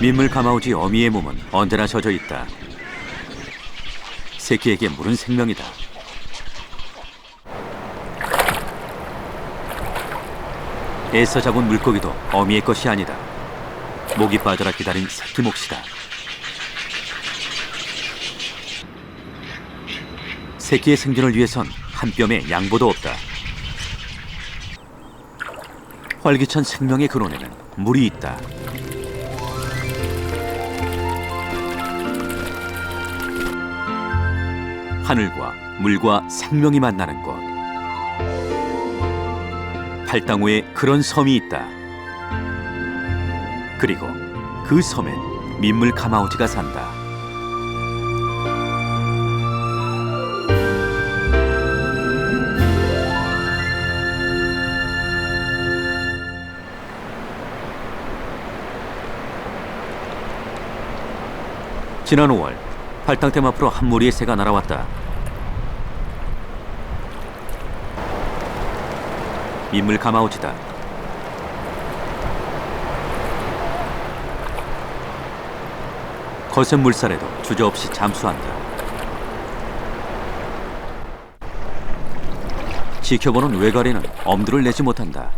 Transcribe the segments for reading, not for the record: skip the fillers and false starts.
민물 가마우지 어미의 몸은 언제나 젖어 있다. 새끼에게 물은 생명이다. 애써 잡은 물고기도 어미의 것이 아니다. 목이 빠져라 기다린 새끼 몫이다. 새끼의 생존을 위해선 한 뼘의 양보도 없다. 활기찬 생명의 근원에는 물이 있다. 하늘과 물과 생명이 만나는 곳. 팔당호에 그런 섬이 있다. 그리고 그 섬엔 민물 가마우지가 산다. 지난 5월 팔당댐 앞으로 한 무리의 새가 날아왔다. 민물 가마우지다. 거센 물살에도 주저없이 잠수한다. 지켜보는 외가리는 엄두를 내지 못한다.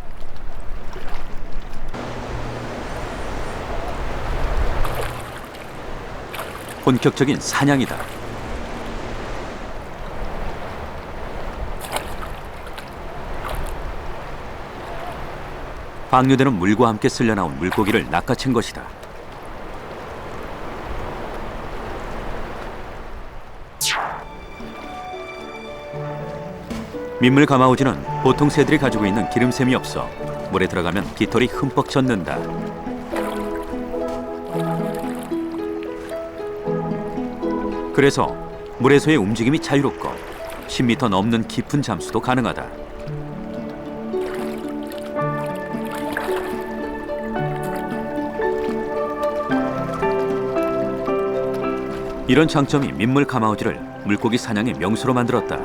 본격적인 사냥이다. 방류되는 물과 함께 쓸려나온 물고기를 낚아챈 것이다. 민물 가마우지는 보통 새들이 가지고 있는 기름샘이 없어 물에 들어가면 깃털이 흠뻑 젖는다. 그래서 물에서의 움직임이 자유롭고 10m 넘는 깊은 잠수도 가능하다. 이런 장점이 민물 가마우지를 물고기 사냥의 명소로 만들었다.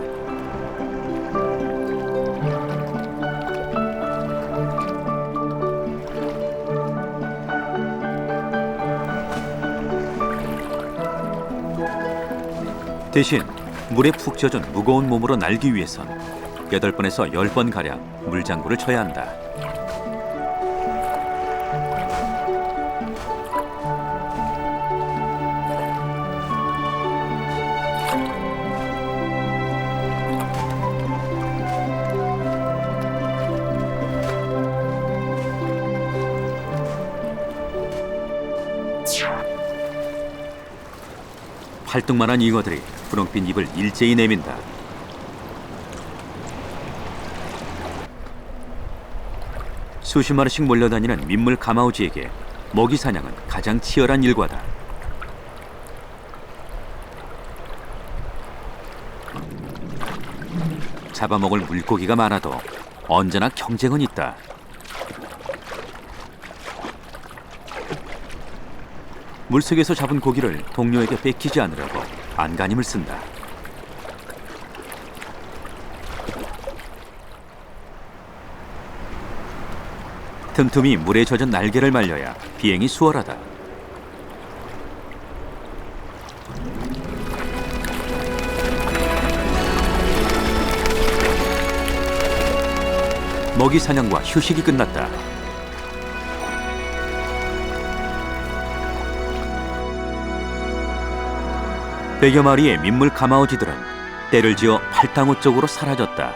대신 물에 푹 젖은 무거운 몸으로 날기 위해선 8번에서 10번가량 물장구를 쳐야 한다. 팔뚝만한 잉어들이 분홍빛 입을 일제히 내민다. 수십 마리씩 몰려다니는 민물 가마우지에게 먹이 사냥은 가장 치열한 일과다. 잡아먹을 물고기가 많아도 언제나 경쟁은 있다. 물속에서 잡은 고기를 동료에게 뺏기지 않으려고 안간힘을 쓴다. 틈틈이 물에 젖은 날개를 말려야 비행이 수월하다. 먹이 사냥과 휴식이 끝났다. 백여 마리의 민물 가마우지들은 때를 지어 팔당호 쪽으로 사라졌다.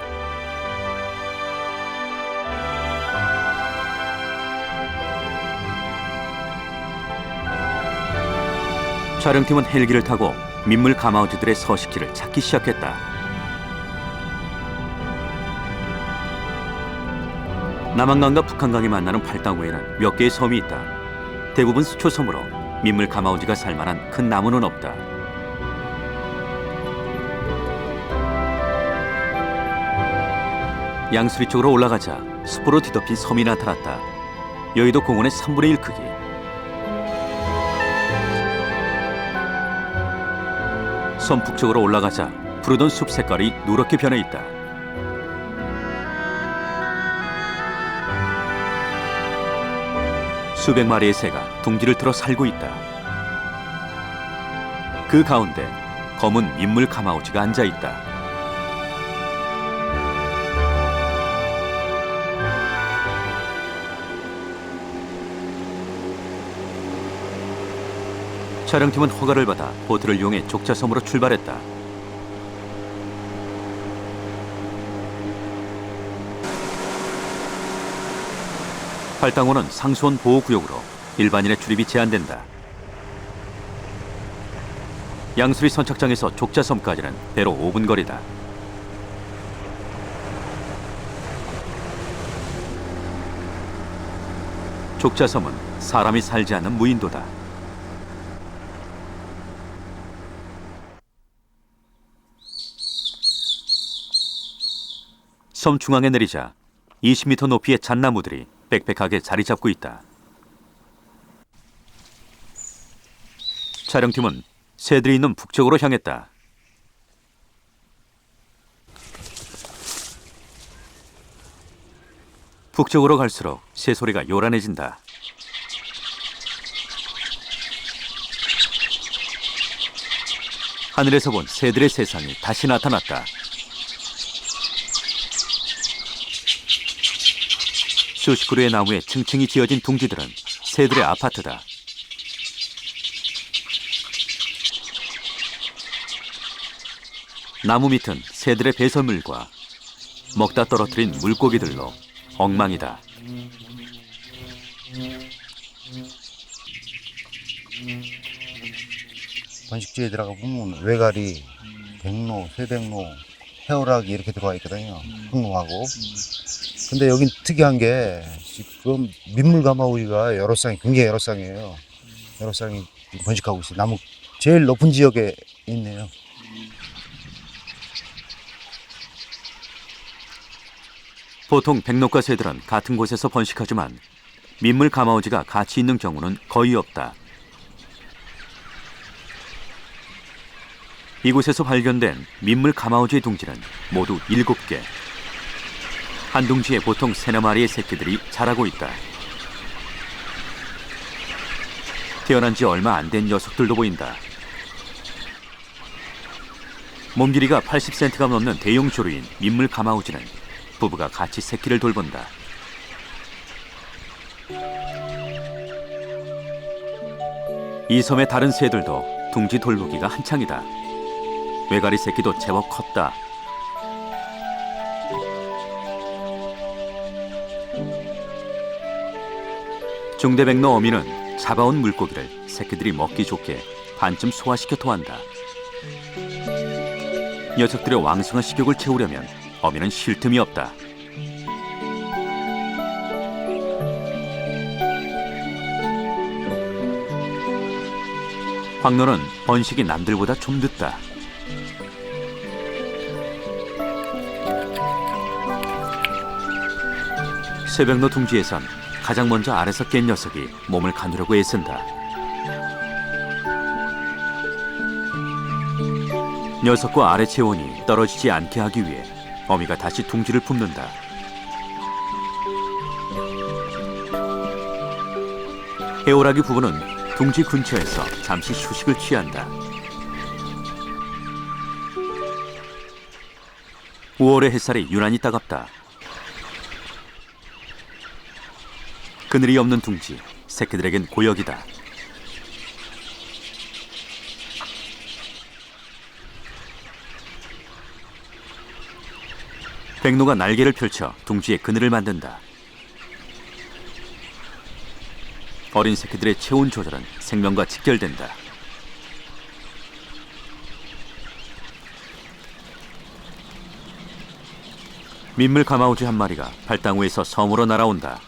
촬영팀은 헬기를 타고 민물 가마우지들의 서식지를 찾기 시작했다. 남한강과 북한강이 만나는 팔당호에는 몇 개의 섬이 있다. 대부분 수초섬으로 민물 가마우지가 살만한 큰 나무는 없다. 양수리 쪽으로 올라가자 숲으로 뒤덮인 섬이 나타났다. 여의도 공원의 3분의 1 크기. 섬 북쪽으로 올라가자 푸르던 숲 색깔이 누렇게 변해 있다. 수백 마리의 새가 둥지를 틀어 살고 있다. 그 가운데 검은 민물 가마우지가 앉아 있다. 촬영팀은 허가를 받아 보트를 이용해 족자섬으로 출발했다. 팔당호는 상수원 보호구역으로 일반인의 출입이 제한된다. 양수리 선착장에서 족자섬까지는 배로 5분 거리다. 족자섬은 사람이 살지 않는 무인도다. 섬 중앙에 내리자 20m 높이의 잣나무들이 빽빽하게 자리 잡고 있다. 촬영팀은 새들이 있는 북쪽으로 향했다. 북쪽으로 갈수록 새소리가 요란해진다. 하늘에서 본 새들의 세상이 다시 나타났다. 수십 그루의 나무에 층층이 지어진 둥지들은 새들의 아파트다. 나무 밑은 새들의 배설물과 먹다 떨어뜨린 물고기들로 엉망이다. 번식지에 들어가 보면 외가리, 백로, 쇠백로, 해오락이 이렇게 들어와 있거든요. 흑로하고. 근데 여긴 특이한 게 지금 민물가마우리가 여러 쌍이 굉장히 여러 쌍이에요. 여러 쌍이 번식하고 있어요. 나무 제일 높은 지역에 있네요. 보통 백록과 새들은 같은 곳에서 번식하지만 민물 가마우지가 같이 있는 경우는 거의 없다. 이곳에서 발견된 민물 가마우지의 둥지는 모두 7개. 한 둥지에 보통 3-4마리의 새끼들이 자라고 있다. 태어난 지 얼마 안 된 녀석들도 보인다. 몸 길이가 80cm가 넘는 대형 조류인 민물 가마우지는 부부가 같이 새끼를 돌본다. 이 섬의 다른 새들도 둥지 돌보기가 한창이다. 외가리 새끼도 제법 컸다. 중대백로 어미는 잡아온 물고기를 새끼들이 먹기 좋게 반쯤 소화시켜 토한다. 녀석들의 왕성한 식욕을 채우려면 어미는 쉴 틈이 없다. 황노는 번식이 남들보다 좀 늦다. 새벽로 둥지에선 가장 먼저 알에서 깬 녀석이 몸을 가누려고 애쓴다. 녀석과 알의 체온이 떨어지지 않게 하기 위해 어미가 다시 둥지를 품는다. 해오라기 부부는 둥지 근처에서 잠시 휴식을 취한다. 5월의 햇살이 유난히 따갑다. 그늘이 없는 둥지, 새끼들에겐 고역이다. 백로가 날개를 펼쳐 둥지에 그늘을 만든다. 어린 새끼들의 체온 조절은 생명과 직결된다. 민물 가마우지 한 마리가 발당우에서 섬으로 날아온다.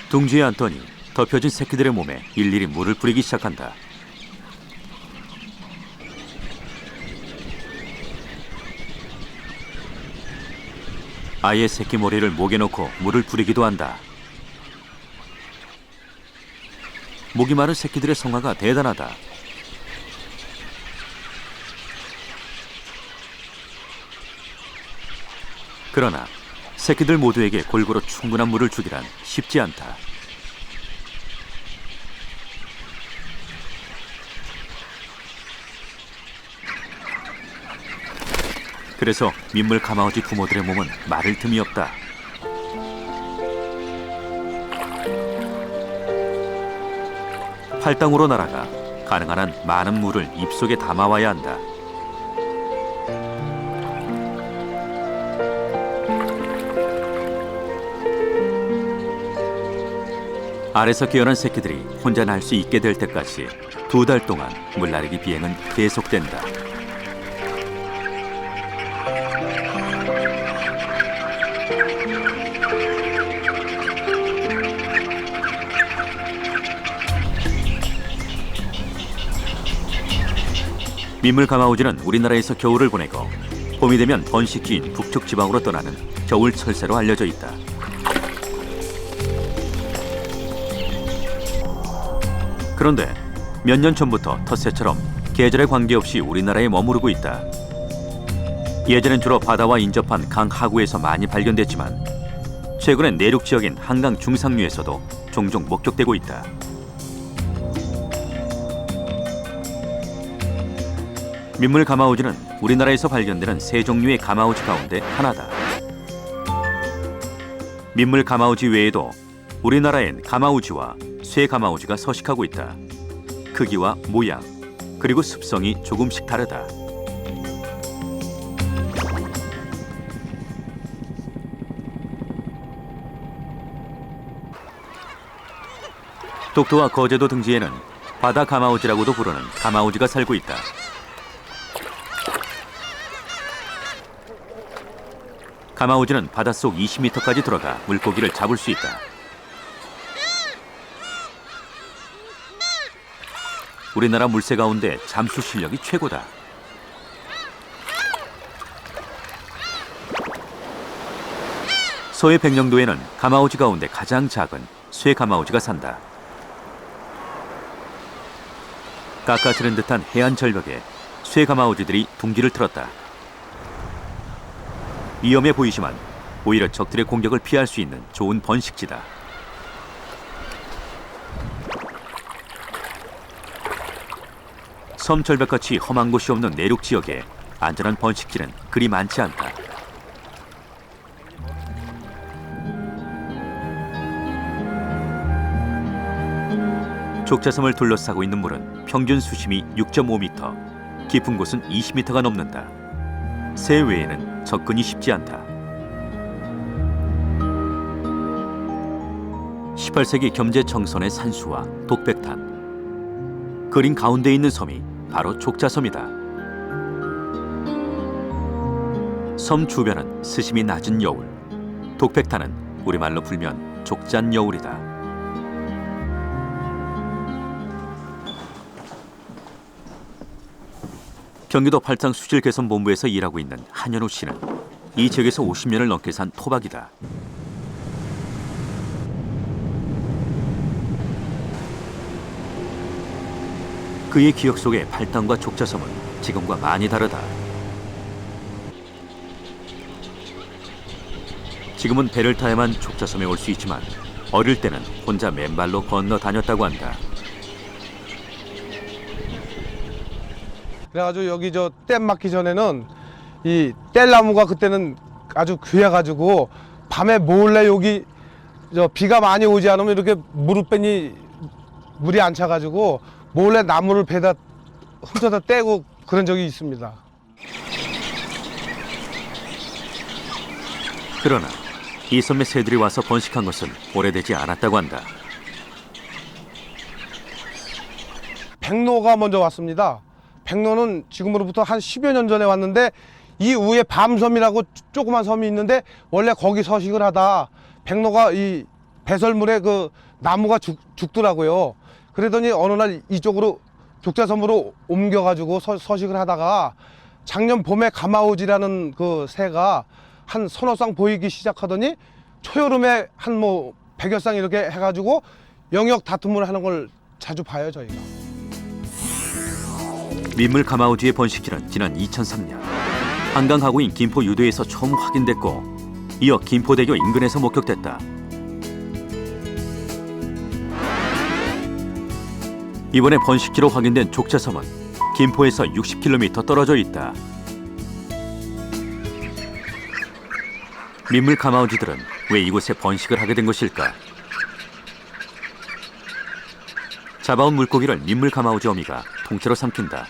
둥지에 앉더니 덮여진 새끼들의 몸에 일일이 물을 뿌리기 시작한다. 아예 새끼 모래를 목에 넣고 물을 뿌리기도 한다. 목이 마른 새끼들의 성화가 대단하다. 그러나 새끼들 모두에게 골고루 충분한 물을 주기란 쉽지 않다. 그래서 민물 가마우지 부모들의 몸은 마를 틈이 없다. 팔당으로 날아가 가능한 한 많은 물을 입속에 담아와야 한다. 알에서 깨어난 새끼들이 혼자 날 수 있게 될 때까지 2달 동안 물나르기 비행은 계속된다. 민물 가마우지는 우리나라에서 겨울을 보내고 봄이 되면 번식지인 북쪽 지방으로 떠나는 겨울 철새로 알려져 있다. 그런데 몇 년 전부터 텃새처럼 계절에 관계없이 우리나라에 머무르고 있다. 예전엔 주로 바다와 인접한 강 하구에서 많이 발견됐지만 최근엔 내륙 지역인 한강 중상류에서도 종종 목격되고 있다. 민물 가마우지는 우리나라에서 발견되는 3종류의 가마우지 가운데 하나다. 민물 가마우지 외에도 우리나라엔 가마우지와 쇠 가마우지가 서식하고 있다. 크기와 모양, 그리고 습성이 조금씩 다르다. 독도와 거제도 등지에는 바다 가마우지라고도 부르는 가마우지가 살고 있다. 가마우지는 바닷속 20m까지 들어가 물고기를 잡을 수 있다. 우리나라 물새 가운데 잠수 실력이 최고다. 서해 백령도에는 가마우지 가운데 가장 작은 쇠 가마우지가 산다. 깎아지른 듯한 해안 절벽에 쇠 가마우지들이 둥지를 틀었다. 위험해 보이지만 오히려 적들의 공격을 피할 수 있는 좋은 번식지다. 섬 절벽같이 험한 곳이 없는 내륙 지역에 안전한 번식지는 그리 많지 않다. 족자섬을 둘러싸고 있는 물은 평균 수심이 6.5m, 깊은 곳은 20m가 넘는다. 새 외에는 접근이 쉽지 않다. 18세기 겸재청선의 산수와 독백탄. 그린 가운데 있는 섬이 바로 족자섬이다. 섬 주변은 스심이 낮은 여울, 독백탄은 우리말로 불면 족잔 여울이다. 경기도 팔당 수질개선본부에서 일하고 있는 한현우 씨는 이 지역에서 50년을 넘게 산 토박이다. 그의 기억 속의 팔당과 족자섬은 지금과 많이 다르다. 지금은 배를 타야만 족자섬에 올 수 있지만 어릴 때는 혼자 맨발로 건너 다녔다고 한다. 그래가지고 여기 저 댐 막기 전에는 이 뗄나무가 그때는 아주 귀해가지고 밤에 몰래 여기 저 비가 많이 오지 않으면 이렇게 무릎배니 물이 안 차가지고 몰래 나무를 배다 훔쳐다 떼고 그런 적이 있습니다. 그러나 이 섬에 새들이 와서 번식한 것은 오래되지 않았다고 한다. 백로가 먼저 왔습니다. 백로는 지금으로부터 한 10여 년 전에 왔는데 이 위에 밤섬이라고 조그만 섬이 있는데 원래 거기 서식을 하다 백로가 이 배설물에 그 나무가 죽더라고요. 그러더니 어느 날 이쪽으로 족자섬으로 옮겨가지고 서식을 하다가 작년 봄에 가마우지라는 그 새가 한 서너 쌍 보이기 시작하더니 초여름에 한 뭐 100여 쌍 이렇게 해가지고 영역 다툼을 하는 걸 자주 봐요, 저희가. 민물 가마우지의 번식기는 지난 2003년 한강 하구인 김포 유도에서 처음 확인됐고 이어 김포대교 인근에서 목격됐다. 이번에 번식지로 확인된 족자섬은 김포에서 60km 떨어져 있다. 민물 가마우지들은 왜 이곳에 번식을 하게 된 것일까? 잡아온 물고기를 민물 가마우지 어미가 통째로 삼킨다.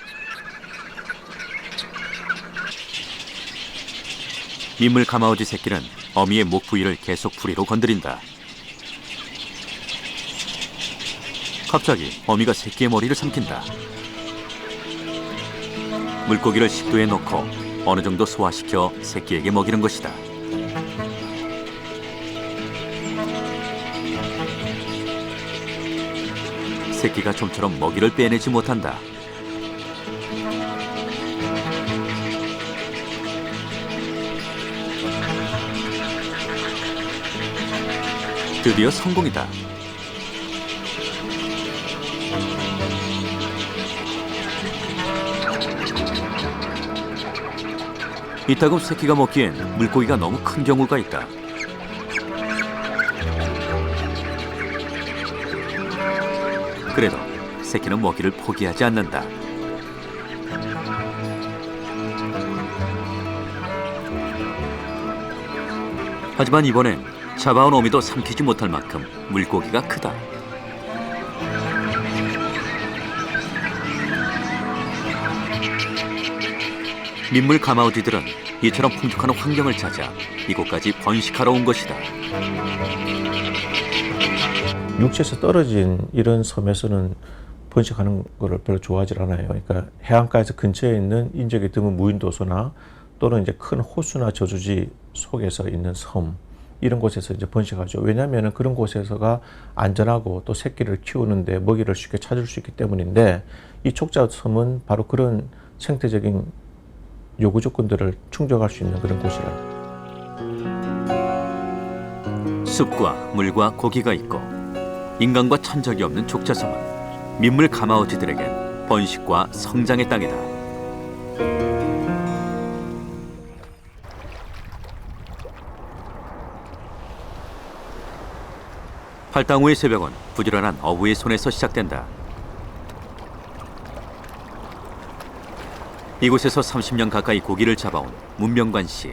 민물 가마우지 새끼는 어미의 목 부위를 계속 부리로 건드린다. 갑자기 어미가 새끼의 머리를 삼킨다. 물고기를 식도에 넣고 어느 정도 소화시켜 새끼에게 먹이는 것이다. 새끼가 좀처럼 먹이를 빼내지 못한다. 드디어 성공이다. 이따금 새끼가 먹기엔 물고기가 너무 큰 경우가 있다. 그래도 새끼는 먹이를 포기하지 않는다. 하지만 이번엔 잡아온 어미도 삼키지 못할 만큼 물고기가 크다. 민물 가마우지들은 이처럼 풍족한 환경을 찾아 이곳까지 번식하러 온 것이다. 육지에서 떨어진 이런 섬에서는 번식하는 것을 별로 좋아하지 않아요. 그러니까 해안가에서 근처에 있는 인적이 드문 무인도소나 또는 이제 큰 호수나 저수지 속에서 있는 섬, 이런 곳에서 이제 번식하죠. 왜냐하면 그런 곳에서가 안전하고 또 새끼를 키우는데 먹이를 쉽게 찾을 수 있기 때문인데, 이 족자섬은 바로 그런 생태적인 요구 조건들을 충족할 수 있는 그런 곳이라. 숲과 물과 고기가 있고 인간과 천적이 없는 족자섬은 민물 가마우지들에겐 번식과 성장의 땅이다. 팔당 후의 새벽은 부지런한 어부의 손에서 시작된다. 이곳에서 30년 가까이 고기를 잡아온 문명관 씨.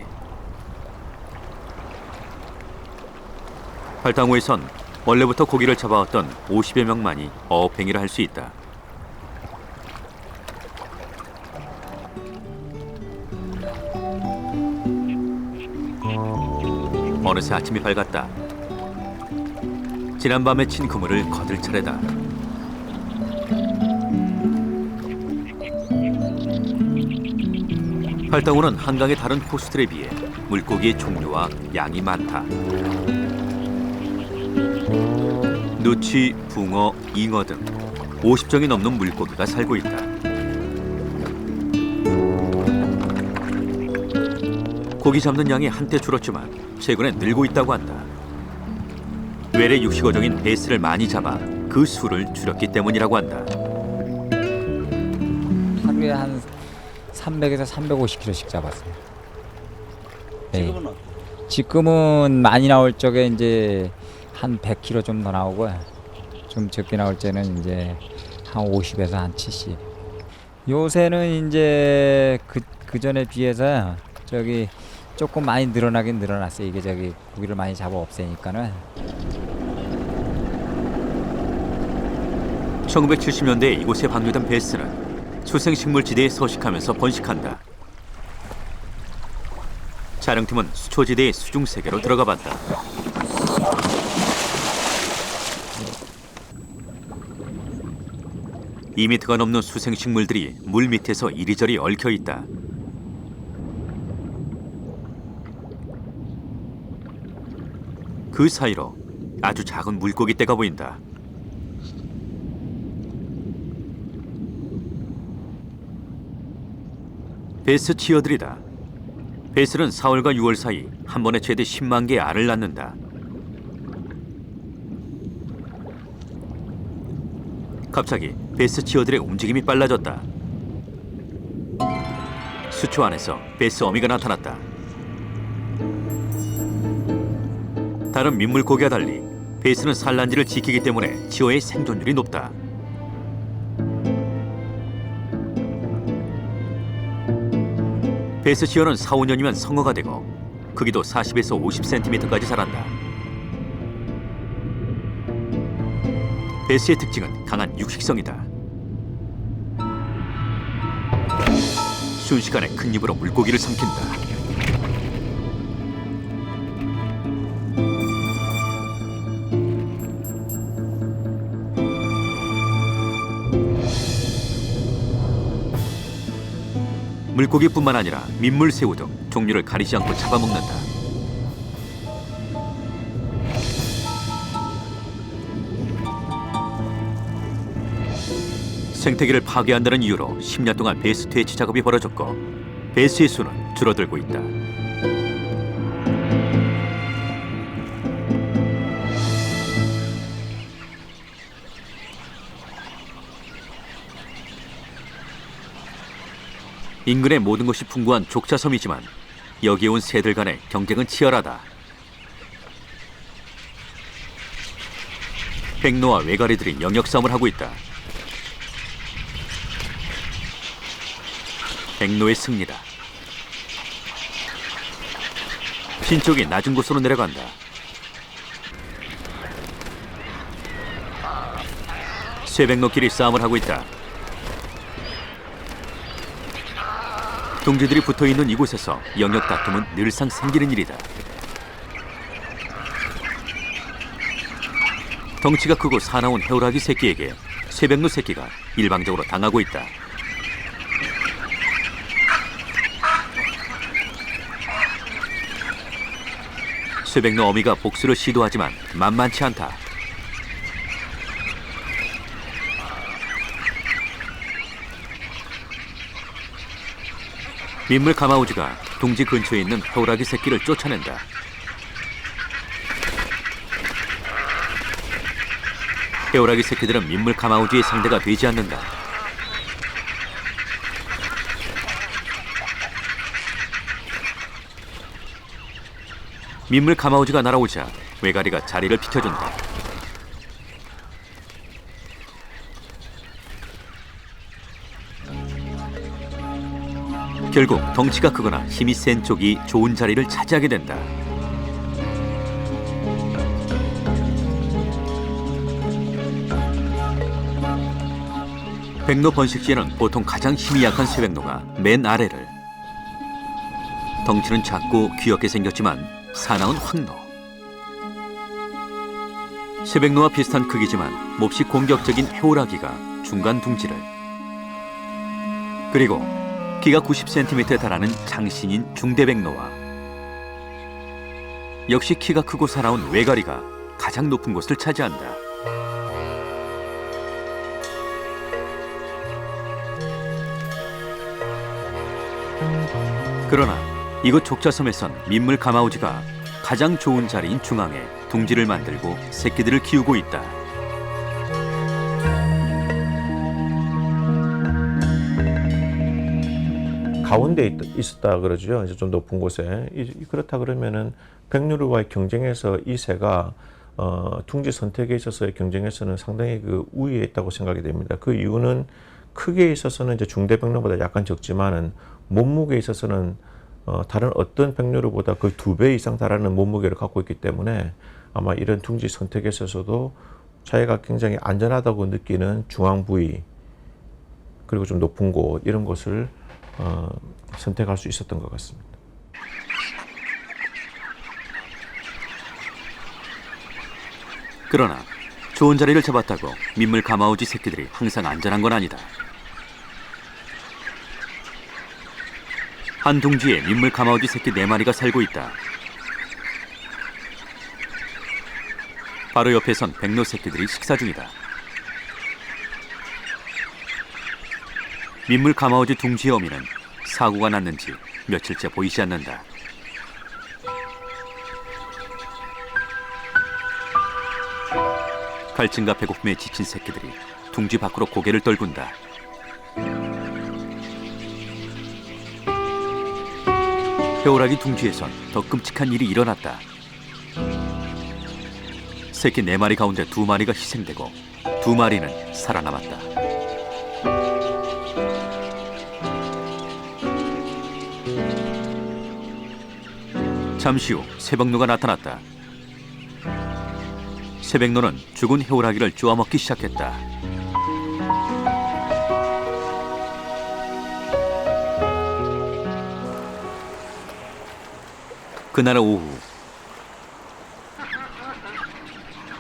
팔당호에선 원래부터 고기를 잡아왔던 50여 명만이 어업행위를 할 수 있다. 어느새 아침이 밝았다. 지난밤에 친 그물을 거들 차례다. 팔당호는 한강의 다른 호수들에 비해 물고기의 종류와 양이 많다. 누치, 붕어, 잉어 등 50종이 넘는 물고기가 살고 있다. 고기 잡는 양이 한때 줄었지만 최근에 늘고 있다고 한다. 외래 육식어종인 베스를 많이 잡아 그 수를 줄였기 때문이라고 한다. 하루에 한 300에서 350kg씩 잡았어요. 네. 지금은 많이 나올 적에 이제 한 100kg 좀 더 나오고, 좀 적게 나올 때는 이제 한 50에서 한 70. 요새는 이제 그 전에 비해서 저기 조금 많이 늘어나긴 늘어났어요. 이게 저기 고기를 많이 잡아 없애니까는. 1970년대에 이곳에 방류된 베스는 수생식물지대에 서식하면서 번식한다. 촬영팀은 수초지대의 수중세계로 들어가 봤다. (2m가) 넘는 수생식물들이 물 밑에서 이리저리 얽혀 있다. 그 사이로 아주 작은 물고기 떼가 보인다. 베스 치어들이다. 베스는 4월과 6월 사이 한 번에 최대 10만 개의 알을 낳는다. 갑자기 베스 치어들의 움직임이 빨라졌다. 수초 안에서 베스 어미가 나타났다. 다른 민물고기와 달리 베스는 산란지를 지키기 때문에 치어의 생존율이 높다. 베스 치어는 4, 5년이면 성어가 되고 크기도 40에서 50cm까지 자란다. 베스의 특징은 강한 육식성이다. 순식간에 큰 입으로 물고기를 삼킨다. 물고기뿐만 아니라 민물새우 등 종류를 가리지 않고 잡아먹는다. 생태계를 파괴한다는 이유로 10년 동안 베스 퇴치 작업이 벌어졌고 베스의 수는 줄어들고 있다. 인근의 모든 것이 풍부한 족자섬이지만 여기에 온 새들 간의 경쟁은 치열하다. 백로와 외가리들이 영역 싸움을 하고 있다. 백로의 승리다. 핀쪽이 낮은 곳으로 내려간다. 쇠백로끼리 싸움을 하고 있다. 둥지들이 붙어있는 이곳에서 영역 다툼은 늘상 생기는 일이다. 덩치가 크고 사나운 해오라기 새끼에게 쇠백로 새끼가 일방적으로 당하고 있다. 쇠백로 어미가 복수를 시도하지만 만만치 않다. 민물 가마우지가 둥지 근처에 있는 해오라기 새끼를 쫓아낸다. 해오라기 새끼들은 민물 가마우지의 상대가 되지 않는다. 민물 가마우지가 날아오자 외가리가 자리를 비켜준다. 결국 덩치가 크거나 힘이 센 쪽이 좋은 자리를 차지하게 된다. 백로 번식 시에는 보통 가장 힘이 약한 쇠백로가 맨 아래를, 덩치는 작고 귀엽게 생겼지만 사나운 황로, 쇠백로와 비슷한 크기지만 몹시 공격적인 해오라기가 중간 둥지를, 그리고 키가 90cm에 달하는 장신인 중대백로와 역시 키가 크고 사나운 외가리가 가장 높은 곳을 차지한다. 그러나 이곳 족자섬에선 민물 가마우지가 가장 좋은 자리인 중앙에 둥지를 만들고 새끼들을 키우고 있다. 가운데 있었다 그러죠. 이제 좀 높은 곳에. 그렇다 그러면은 백로류와의 경쟁에서 이 새가 둥지 선택에 있어서의 경쟁에서는 상당히 그 우위에 있다고 생각이 됩니다. 그 이유는 크기에 있어서는 이제 중대 백로보다 약간 적지만은 몸무게에 있어서는 다른 어떤 백로류보다 거의 2배 이상 달하는 몸무게를 갖고 있기 때문에 아마 이런 둥지 선택에 있어서도 자기가 굉장히 안전하다고 느끼는 중앙 부위 그리고 좀 높은 곳 이런 곳을 선택할 수 있었던 것 같습니다. 그러나 좋은 자리를 잡았다고 민물 가마우지 새끼들이 항상 안전한 건 아니다. 한 둥지에 민물 가마우지 새끼 4마리가 살고 있다. 바로 옆에선 백로 새끼들이 식사 중이다. 민물 가마우지 둥지의 어미는 사고가 났는지 며칠째 보이지 않는다. 갈증과 배고픔에 지친 새끼들이 둥지 밖으로 고개를 떨군다. 해오라기 둥지에선 더 끔찍한 일이 일어났다. 새끼 4마리 가운데 2마리가 희생되고 2마리는 살아남았다. 잠시 후 새벽노가 나타났다. 새벽노는 죽은 해오라기를 쪼아먹기 시작했다. 그날 오후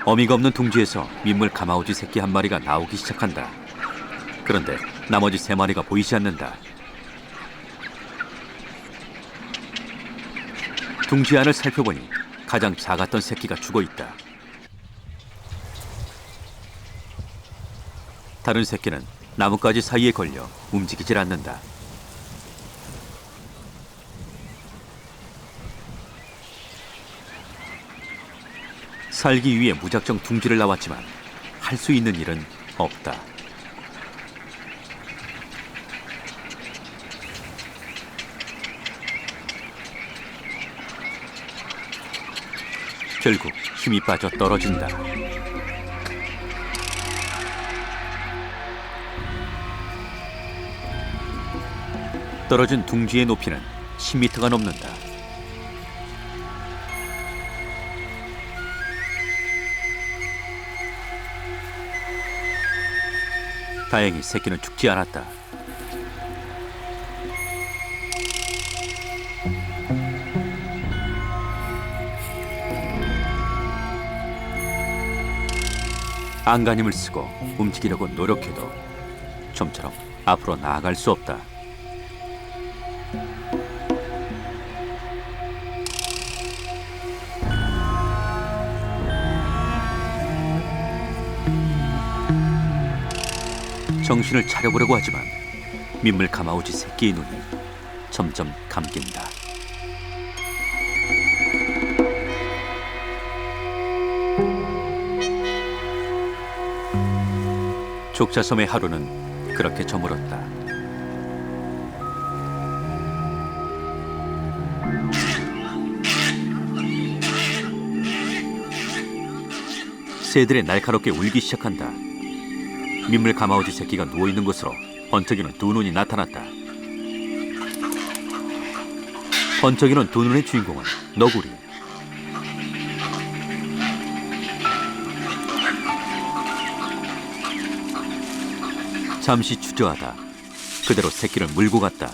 어미가 없는 둥지에서 민물 가마우지 새끼 한 마리가 나오기 시작한다. 그런데 나머지 3마리가 보이지 않는다. 둥지 안을 살펴보니 가장 작았던 새끼가 죽어 있다. 다른 새끼는 나뭇가지 사이에 걸려 움직이질 않는다. 살기 위해 무작정 둥지를 나왔지만 할 수 있는 일은 없다. 결국 힘이 빠져 떨어진다. 떨어진 둥지의 높이는 10m가 넘는다. 다행히 새끼는 죽지 않았다. 안간힘을 쓰고 움직이려고 노력해도 좀처럼 앞으로 나아갈 수 없다. 정신을 차려보려고 하지만 민물 가마우지 새끼의 눈이 점점 감긴다. 족자섬의 하루는 그렇게 저물었다. 새들이 날카롭게 울기 시작한다. 민물 가마우지 새끼가 누워있는 곳으로 번쩍이는 2눈이 나타났다. 번쩍이는 2눈의 주인공은 너구리. 잠시 주저하다 그대로 새끼를 물고 갔다.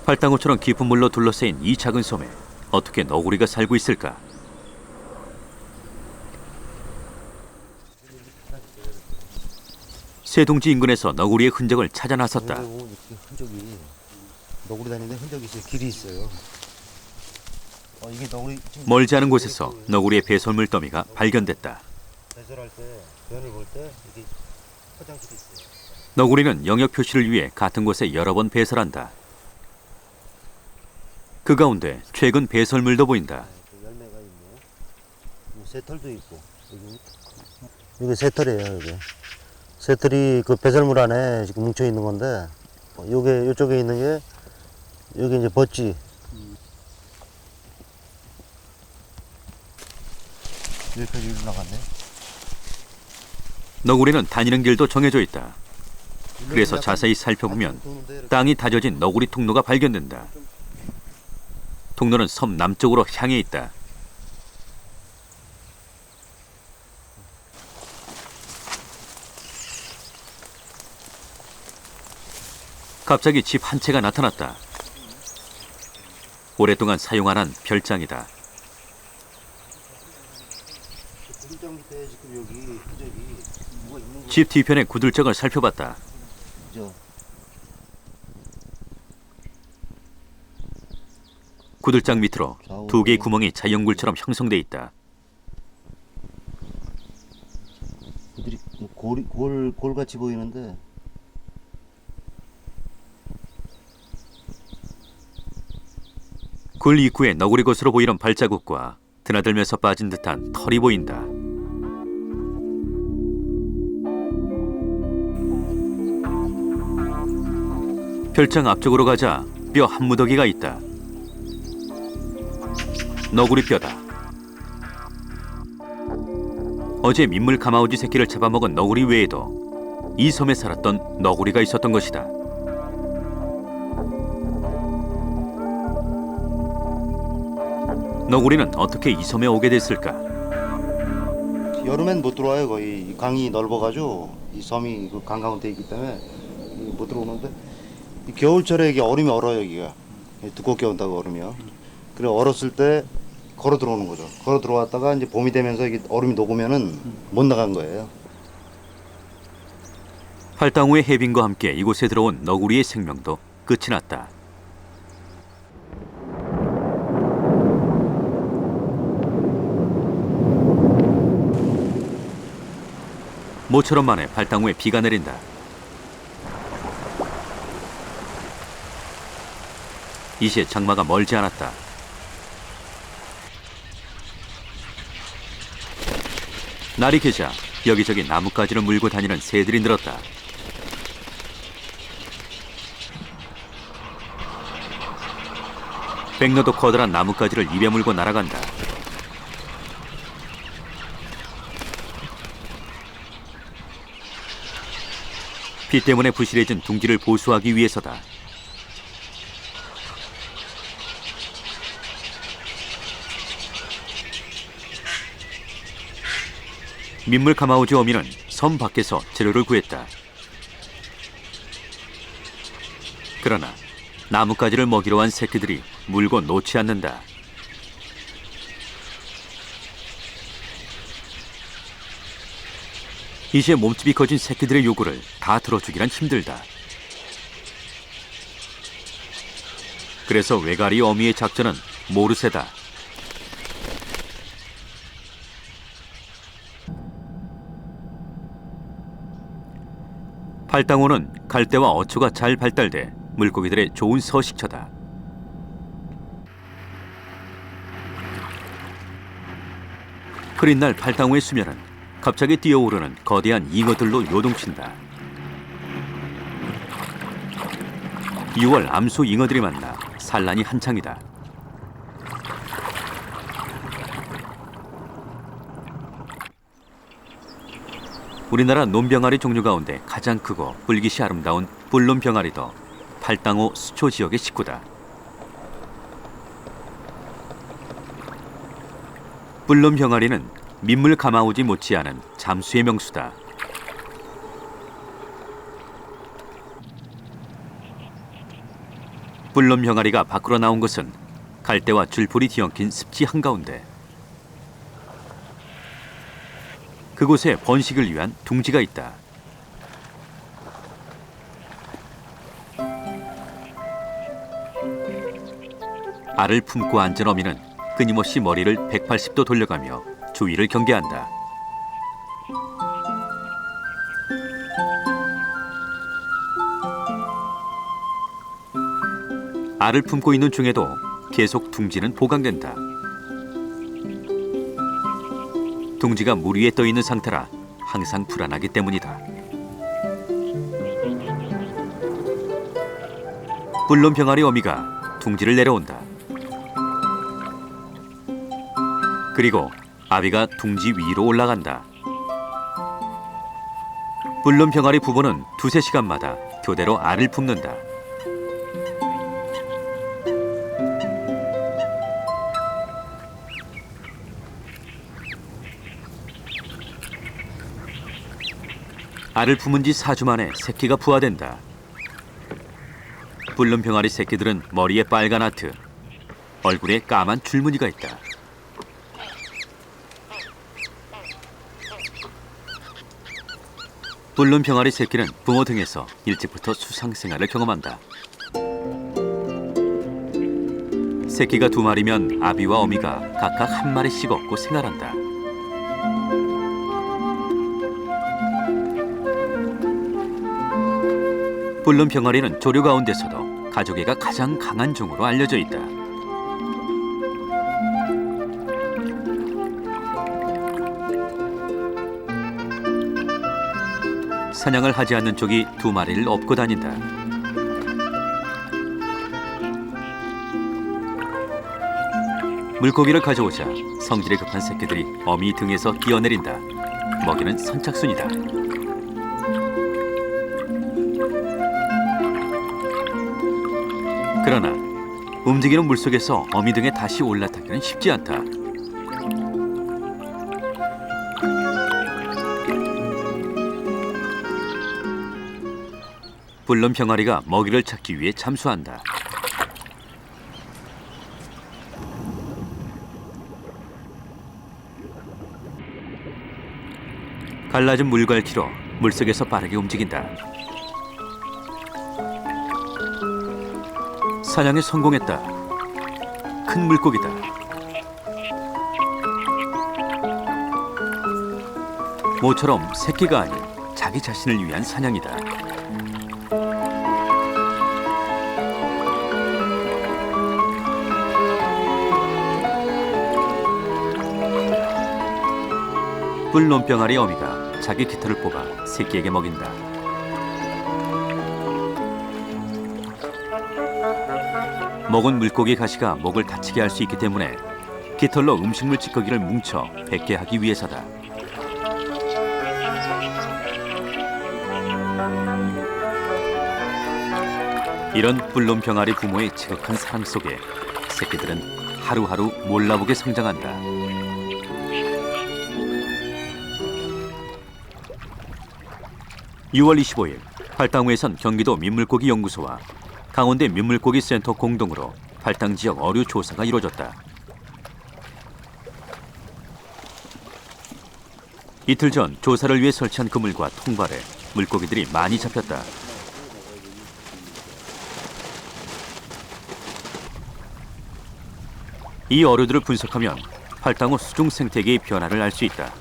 팔당호처럼 깊은 물로 둘러싸인 이 작은 섬에 어떻게 너구리가 살고 있을까? 새둥지 인근에서 너구리의 흔적을 찾아 나섰다. 이렇게 흔적이 너구리 다니는데 흔적이 있어요. 길이 있어요. 이게 너구리 지금 멀지 않은 곳에서 너구리의 배설물 더미가 발견됐다. 배설할 때 변을 볼 때 이게 화장실이 있어요. 너구리는 영역 표시를 위해 같은 곳에 여러 번 배설한다. 그 가운데 최근 배설물도 보인다. 열매가 있네. 새털도 있고 이게 새털이에요. 이게 새털이 그 배설물 안에 지금 뭉쳐 있는 건데 요게 요쪽에 있는 게 여기 이제 버찌. 여기까지 일로 나갔네. 너구리는 다니는 길도 정해져 있다. 그래서 자세히 살펴보면 땅이 다져진 너구리 통로가 발견된다. 통로는 섬 남쪽으로 향해 있다. 갑자기 집 한 채가 나타났다. 오랫동안 사용 안 한 별장이다. 구들장 밑에 지금 여기 흔적이 뭐가 있는 거. 집 뒤편의 구들장을 살펴봤다. 그죠? 구들장 밑으로 2개의 구멍이 자연굴처럼 형성돼 있다. 구들이 골같이 보이는데 굴 입구에 너구리 것으로 보이는 발자국과 드나들면서 빠진 듯한 털이 보인다. 별장 앞쪽으로 가자 뼈 한 무더기가 있다. 너구리 뼈다. 어제 민물 가마우지 새끼를 잡아먹은 너구리 외에도 이 섬에 살았던 너구리가 있었던 것이다. 너구리는 어떻게 이 섬에 오게 됐을까? 여름엔 못 들어와요. 거의 이 강이 넓어가지고 이 섬이 그 강 가운데 있기 때문에 못 들어오는데 이 겨울철에 이게 얼음이 얼어요. 여기가 두껍게 온다고 얼음이요. 그래 얼었을 때 걸어 들어오는 거죠. 걸어 들어왔다가 이제 봄이 되면서 이게 얼음이 녹으면은 못 나간 거예요. 팔당우의 해빙과 함께 이곳에 들어온 너구리의 생명도 끝이 났다. 모처럼 만에 팔당우에 비가 내린다. 이제 장마가 멀지 않았다. 날이 개자 여기저기 나뭇가지를 물고 다니는 새들이 늘었다. 백로도 커다란 나뭇가지를 입에 물고 날아간다. 비 때문에 부실해진 둥지를 보수하기 위해서다. 민물 가마우지 어미는 섬 밖에서 재료를 구했다. 그러나 나뭇가지를 먹이러 온 새끼들이 물고 놓지 않는다. 이제 몸집이 커진 새끼들의 요구를 다 들어주기란 힘들다. 그래서 외가리 어미의 작전은 모르쇠다. 팔당호는 갈대와 어초가 잘 발달돼 물고기들의 좋은 서식처다. 흐린 날 팔당호의 수면은 갑자기 뛰어오르는 거대한 잉어들로 요동친다. 6월 암소 잉어들이 만나 산란이 한창이다. 우리나라 논병아리 종류 가운데 가장 크고 뿔깃이 아름다운 뿔논병아리도 팔당호 수초 지역의 식구다. 뿔논병아리는 민물 가마우지 못지않은 잠수의 명수다. 뿔논병아리가 밖으로 나온 것은 갈대와 줄풀이 뒤엉킨 습지 한가운데. 그곳에 번식을 위한 둥지가 있다. 알을 품고 앉은 어미는 끊임없이 머리를 180도 돌려가며 주위를 경계한다. 알을 품고 있는 중에도 계속 둥지는 보강된다. 둥지가 물 위에 떠 있는 상태라 항상 불안하기 때문이다. 뿔논병아리 어미가 둥지를 내려온다. 그리고 아비가 둥지 위로 올라간다. 뿔논병아리 부부는 두세 시간마다 교대로 알을 품는다. 알을 품은 지 4주 만에 새끼가 부화된다. 뿔논병아리 새끼들은 머리에 빨간 하트, 얼굴에 까만 줄무늬가 있다. 뿔논병아리 새끼는 붕어 등에서 일찍부터 수상 생활을 경험한다. 새끼가 2마리면 아비와 어미가 각각 1마리씩 얻고 생활한다. 뿔논병아리는 조류 가운데서도 가족애가 가장 강한 종으로 알려져 있다. 사냥을 하지 않는 쪽이 2마리를 업고 다닌다. 물고기를 가져오자 성질이 급한 새끼들이 어미 등에서 뛰어내린다. 먹이는 선착순이다. 그러나 움직이는 물속에서 어미 등에 다시 올라타기는 쉽지 않다. 뿔놈 병아리가 먹이를 찾기 위해 잠수한다. 갈라진 물갈퀴로 물속에서 빠르게 움직인다. 사냥에 성공했다. 큰 물고기다. 모처럼 새끼가 아닌 자기 자신을 위한 사냥이다. 뿔놈병아리 어미가 자기 깃털을 뽑아 새끼에게 먹인다. 먹은 물고기 가시가 목을 다치게 할 수 있기 때문에 깃털로 음식물 찌꺼기를 뭉쳐 뱉게 하기 위해서다. 이런 뿔놈병아리 부모의 지극한 사랑 속에 새끼들은 하루하루 몰라보게 성장한다. 6월 25일 팔당우에선 경기도 민물고기 연구소와 강원대 민물고기 센터 공동으로 팔당 지역 어류 조사가 이루어졌다. 이틀 전 조사를 위해 설치한 그물과 통발에 물고기들이 많이 잡혔다. 이 어류들을 분석하면 팔당우 수중 생태계의 변화를 알 수 있다.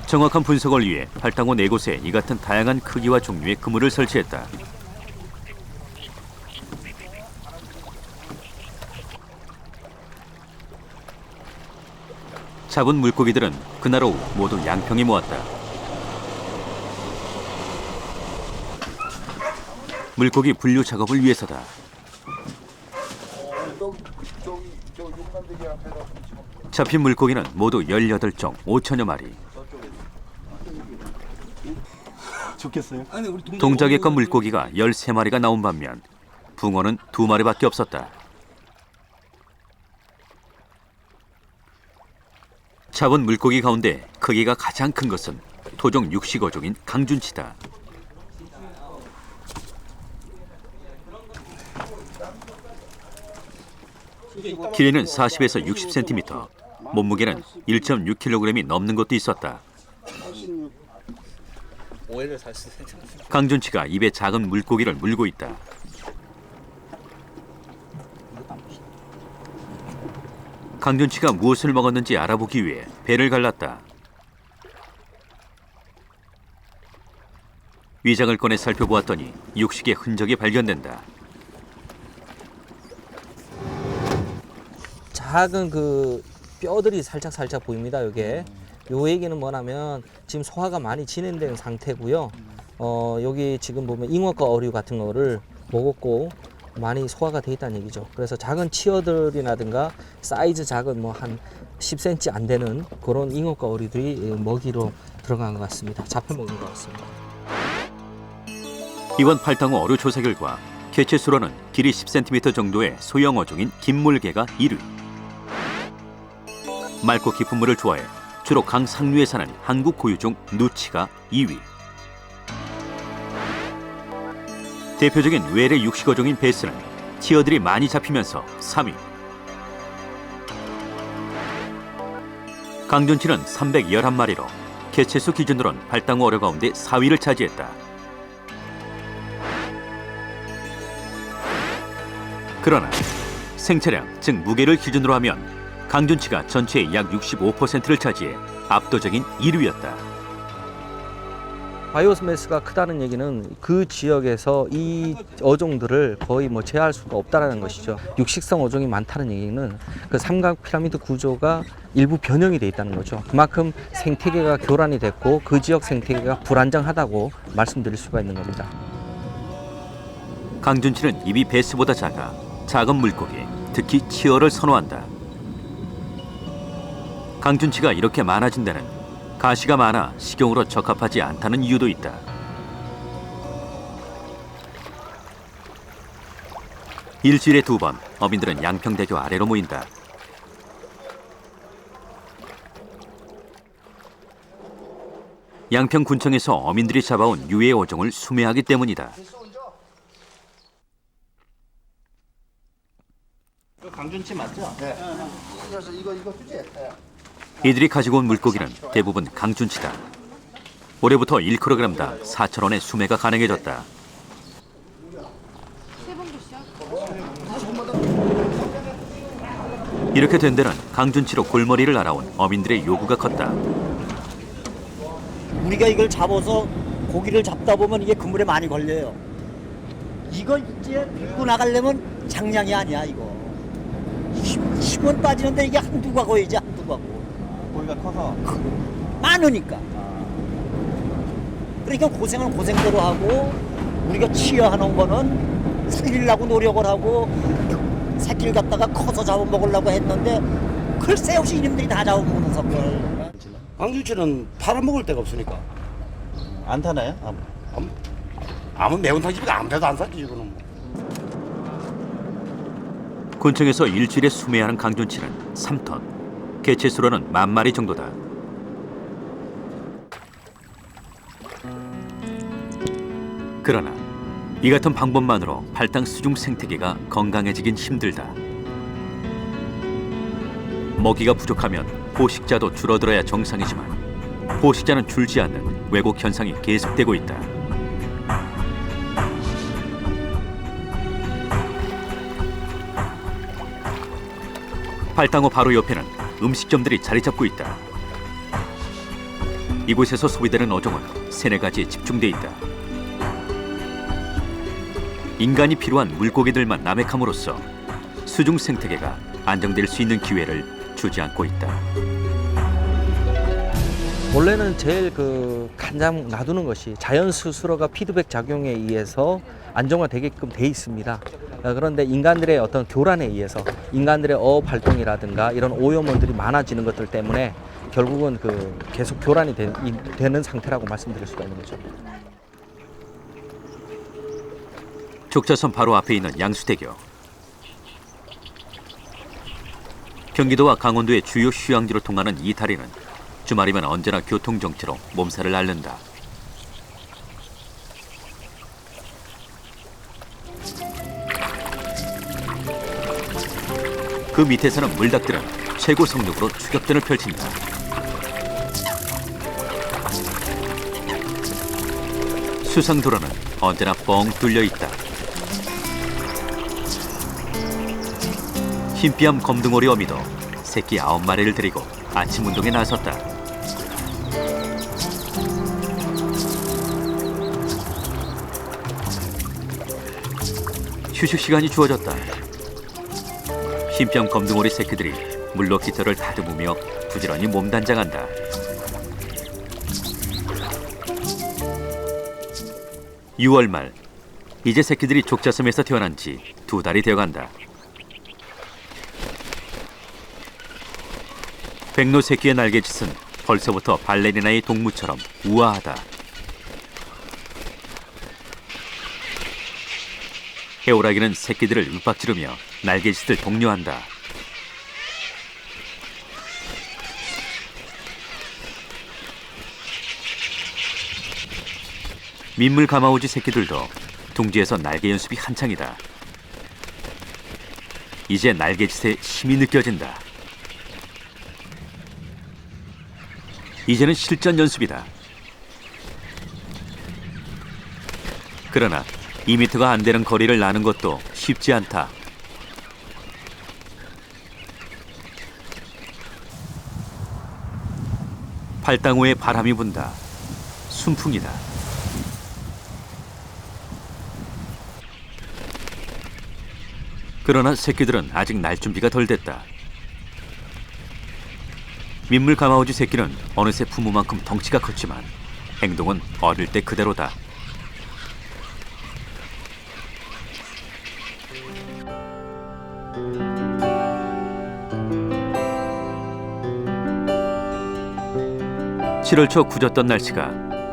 정확한 분석을 위해 팔당우 4곳에 이 같은 다양한 크기와 종류의 그물을 설치했다. 잡은 물고기들은 그날 오후 모두 양평에 모았다. 물고기 분류 작업을 위해서다. 잡힌 물고기는 모두 18종 5천여 마리. 좋겠어요? 동작에건 물고기가 13마리가 나온 반면 붕어는 2마리밖에 없었다. 잡은 물고기 가운데 크기가 가장 큰 것은 토종 육식어종인 강준치다. 길이는 40에서 60cm, 몸무게는 1.6kg이 넘는 것도 있었다. 강준치가 입에 작은 물고기를 물고 있다. 강준치가 무엇을 먹었는지 알아보기 위해 배를 갈랐다. 위장을 꺼내 살펴보았더니 육식의 흔적이 발견된다. 작은 그 뼈들이 살짝 보입니다. 요게 요 얘기는 뭐냐면 지금 소화가 많이 진행된 상태고요. 여기 지금 보면 잉어과 어류 같은 거를 먹었고 많이 소화가 돼 있다는 얘기죠. 그래서 작은 치어들이라든가 사이즈 작은 뭐 한 10cm 안 되는 그런 잉어과 어류들이 먹이로 들어간 것 같습니다. 잡혀 먹은 것 같습니다. 이번 팔당우 어류 조사 결과 개체 수로는 길이 10cm 정도의 소형 어종인 김물개가 1위. 맑고 깊은 물을 좋아해 주로 강 상류에 사는 한국 고유종 누치가 2위. 대표적인 외래 육식어종인 베스는 치어들이 많이 잡히면서 3위. 강준치는 311마리로 개체수 기준으로는 팔당우 어류 가운데 4위를 차지했다. 그러나 생차량, 즉 무게를 기준으로 하면 강준치가 전체의 약 65%를 차지해 압도적인 1위였다. 바이오스매스가 크다는 얘기는 그 지역에서 이 어종들을 거의 뭐 제어할 수가 없다는 것이죠. 육식성 어종이 많다는 얘기는 그 삼각 피라미드 구조가 일부 변형이 돼 있다는 거죠. 그만큼 생태계가 교란이 됐고 그 지역 생태계가 불안정하다고 말씀드릴 수가 있는 겁니다. 강준치는 입이 베스보다 작아 작은 물고기, 특히 치어를 선호한다. 강준치가 이렇게 많아진 데는 가시가 많아 식용으로 적합하지 않다는 이유도 있다. 일주일에 2번 어민들은 양평대교 아래로 모인다. 양평군청에서 어민들이 잡아온 유해 어종을 수매하기 때문이다. 강준치 맞죠? 네. 이들이 가지고 온 물고기는 대부분 강준치다. 올해부터 1kg당 4,000원의 수매가 가능해졌다. 이렇게 된 데는 강준치로 골머리를 알아온 어민들의 요구가 컸다. 우리가 이걸 잡아서 고기를 잡다 보면 이게 그물에 많이 걸려요. 이거 이제 밀고 나가려면 장량이 아니야 이거. 힘은 빠지는데 이게 한두 가고이지 한두 가고. 고기가 커서 많으니까. 그러니까 고생은 고생대로 하고 우리가 치어하는 거는 살리려고 노력을 하고 새끼를 갖다가 커서 잡아먹으려고 했는데 글쎄 역시 이놈들이 다 잡아먹는 성걸. 강준치는 팔아먹을 데가 없으니까. 안 타나요? 아무 매운탕 집에 아무 데도 안 사지 이거는. 군청에서 일주일에 수매하는 강준치는 3톤, 개체수로는 10,000마리 정도다. 그러나 이 같은 방법만으로 팔당 수중 생태계가 건강해지긴 힘들다. 먹이가 부족하면 포식자도 줄어들어야 정상이지만 포식자는 줄지 않는 왜곡 현상이 계속되고 있다. 팔당호 바로 옆에는 음식점들이 자리 잡고 있다. 이곳에서 소비되는 어종은 3-4가지에 집중돼 있다. 인간이 필요한 물고기들만 남획함으로써 수중 생태계가 안정될 수 있는 기회를 주지 않고 있다. 원래는 제일 간장 놔두는 것이 자연 스스로가 피드백 작용에 의해서 안정화되게끔 돼 있습니다. 그런데 인간들의 어떤 교란에 의해서 인간들의 어업 활동이라든가 이런 오염원들이 많아지는 것들 때문에 결국은 계속 교란이 되는 상태라고 말씀드릴 수가 있는 거죠. 족자선 바로 앞에 있는 양수대교. 경기도와 강원도의 주요 휴양지로 통하는 이 다리는 주말이면 언제나 교통정체로 몸살을 앓는다. 그 밑에서는 물닭들은 최고 속력으로 추격전을 펼친다. 수상도로는 언제나 뻥 뚫려 있다. 흰삐암 검둥오리 어미도 새끼 9마리를 데리고 아침 운동에 나섰다. 휴식 시간이 주어졌다. 흰뺨 검둥오리 새끼들이 물로 깃털을 다듬으며 부지런히 몸단장한다. (6월) 말 이제 새끼들이 족자섬에서 태어난 지 2달이 되어간다. 백로 새끼의 날개짓은 벌써부터 발레리나의 동무처럼 우아하다. 해오라기는 새끼들을 윽박지르며 날개짓을 독려한다. 민물 가마우지 새끼들도 둥지에서 날개 연습이 한창이다. 이제 날개짓에 힘이 느껴진다. 이제는 실전 연습이다. 그러나 2m가 안 되는 거리를 나는 것도 쉽지 않다. 팔당호에 바람이 분다. 순풍이다. 그러나 새끼들은 아직 날 준비가 덜 됐다. 민물 가마우지 새끼는 어느새 부모만큼 덩치가 컸지만 행동은 어릴 때 그대로다. 7월 초 굳었던 날씨가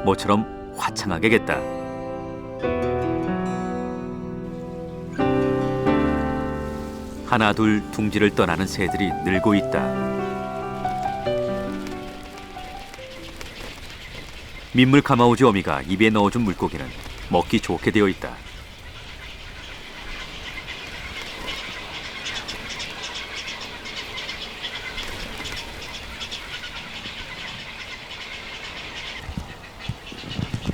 모처럼 화창하게 겠다. 하나 둘 둥지를 떠나는 새들이 늘고 있다. 민물 가마우지 어미가 입에 넣어준 물고기는 먹기 좋게 되어 있다.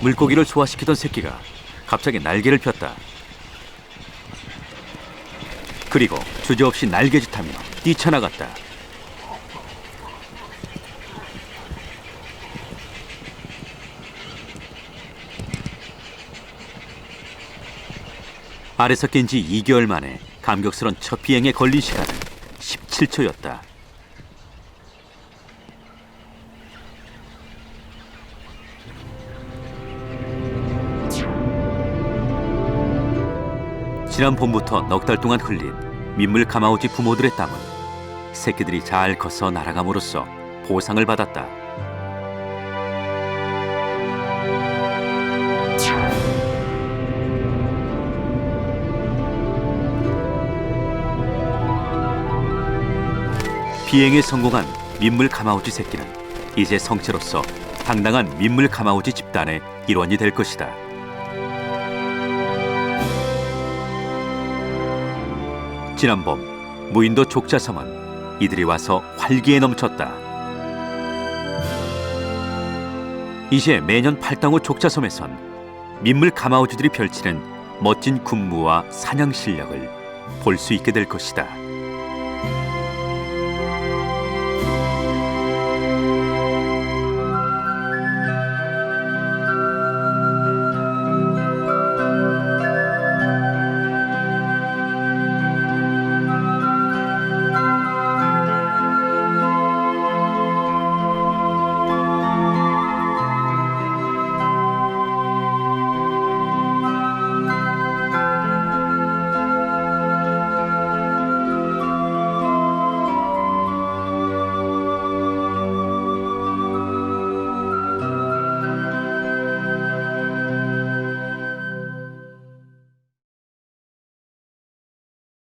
물고기를 소화시키던 새끼가 갑자기 날개를 폈다. 그리고 주저없이 날개짓하며 뛰쳐나갔다. 알에서 낀 지 2개월 만에 감격스런 첫 비행에 걸린 시간은 17초였다. 지난 봄부터 넉 달 동안 흘린 민물 가마우지 부모들의 땀은 새끼들이 잘 커서 날아감으로써 보상을 받았다. 비행에 성공한 민물 가마우지 새끼는 이제 성체로서 당당한 민물 가마우지 집단의 일원이 될 것이다. 지난 봄 무인도 족자섬은 이들이 와서 활기에 넘쳤다. 이제 매년 팔당호 족자섬에선 민물 가마우지들이 펼치는 멋진 군무와 사냥 실력을 볼 수 있게 될 것이다.